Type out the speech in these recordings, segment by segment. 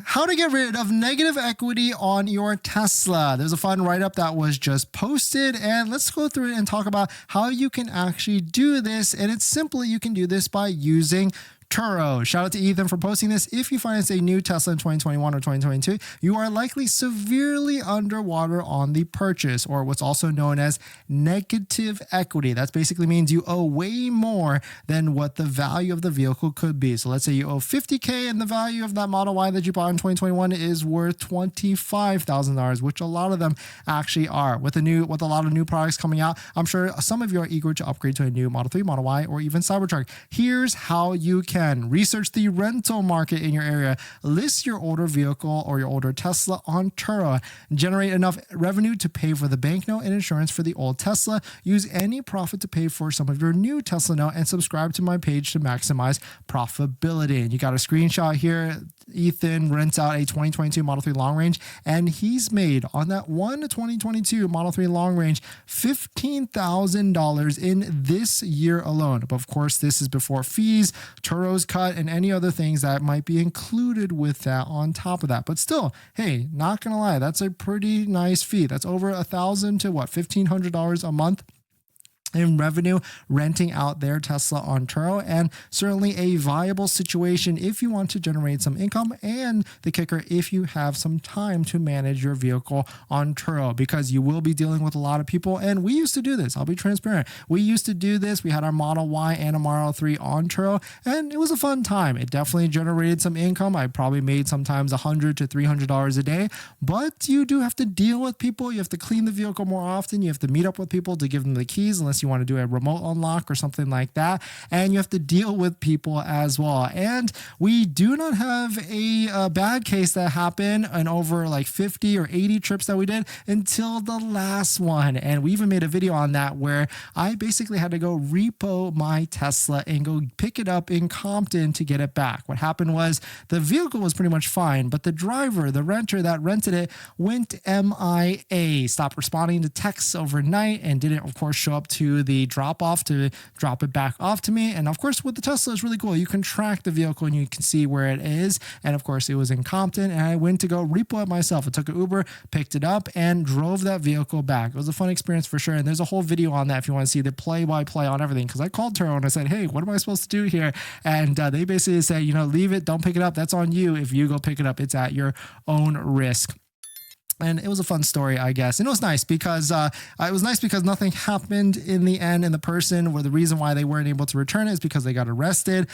how to get rid of negative equity on your Tesla. There's a fun write-up that was just posted, and let's go through it and talk about how you can actually do this. And it's simply, you can do this by using Turo. Shout out to Ethan for posting this. If you finance a new Tesla in 2021 or 2022, you are likely severely underwater on the purchase, or what's also known as negative equity. That basically means you owe way more than what the value of the vehicle could be. So let's say you owe $50K and the value of that Model Y that you bought in 2021 is worth $25,000, which a lot of them actually are. With a lot of new products coming out, I'm sure some of you are eager to upgrade to a new Model 3, Model Y, or even Cybertruck. Here's how you can research the rental market in your area, list your older vehicle or your older Tesla on Turo, generate enough revenue to pay for the bank note and insurance for the old Tesla, use any profit to pay for some of your new Tesla note, and subscribe to my page to maximize profitability. And you got a screenshot here. Ethan rents out a 2022 Model 3 long range, and he's made on that one 2022 Model 3 long range $15,000 in this year alone. But of course, this is before fees, Turo's cut, and any other things that might be included with that on top of that. But still, hey, not gonna lie, that's a pretty nice fee. That's over $1,000 to what, $1,500 a month in revenue renting out their Tesla on Turo, and certainly a viable situation if you want to generate some income, and the kicker, if you have some time to manage your vehicle on Turo, because you will be dealing with a lot of people. And we used to do this. I'll be transparent. We used to do this. We had our Model Y and a Model 3 on Turo, and it was a fun time. It definitely generated some income. I probably made sometimes $100 to $300 a day, but you do have to deal with people. You have to clean the vehicle more often. You have to meet up with people to give them the keys, unless you want to do a remote unlock or something like that. And you have to deal with people as well. And we do not have a bad case that happened in over like 50 or 80 trips that we did until the last one. And we even made a video on that where I basically had to go repo my Tesla and go pick it up in Compton to get it back. What happened was the vehicle was pretty much fine, but the driver, the renter that rented it, went MIA, stopped responding to texts overnight, and didn't, of course, show up to the drop off to drop it back off to me. And of course, with the Tesla, it's really cool. You can track the vehicle and you can see where it is. And of course, it was in Compton, and I went to go repo it myself. I took an Uber, picked it up, and drove that vehicle back. It was a fun experience for sure. And there's a whole video on that if you want to see the play-by-play on everything. Because I called Turo and I said, hey, what am I supposed to do here? And they basically said, leave it, don't pick it up. That's on you. If you go pick it up, it's at your own risk. And it was a fun story, I guess. And it was nice because nothing happened in the end. And the person, or the reason why they weren't able to return it is because they got arrested.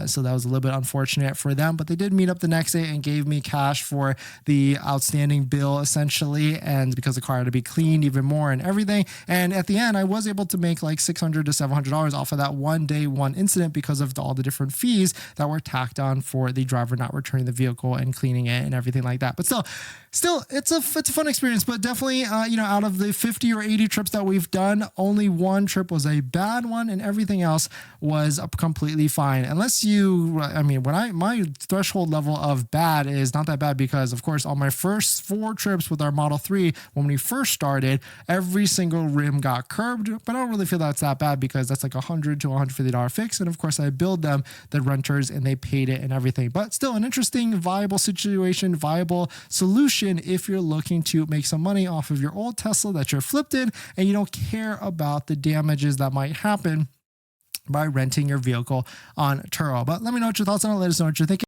So that was a little bit unfortunate for them. But they did meet up the next day and gave me cash for the outstanding bill, essentially. And because the car had to be cleaned even more and everything. And at the end, I was able to make like $600 to $700 off of that one incident because of all the different fees that were tacked on for the driver not returning the vehicle and cleaning it and everything like that. But still, it's a fun experience. But definitely, out of the 50 or 80 trips that we've done, only one trip was a bad one, and everything else was completely fine. Unless my threshold level of bad is not that bad, because of course on my first 4 trips with our Model 3, when we first started, every single rim got curbed. But I don't really feel that's that bad, because that's like $100 to $150 fix. And of course I billed them, the renters, and they paid it and everything. But still an interesting, viable situation, viable solution if you're looking to make some money off of your old Tesla that you're flipped in, and you don't care about the damages that might happen by renting your vehicle on Turo. But let me know what your thoughts on it. Let us know what you're thinking.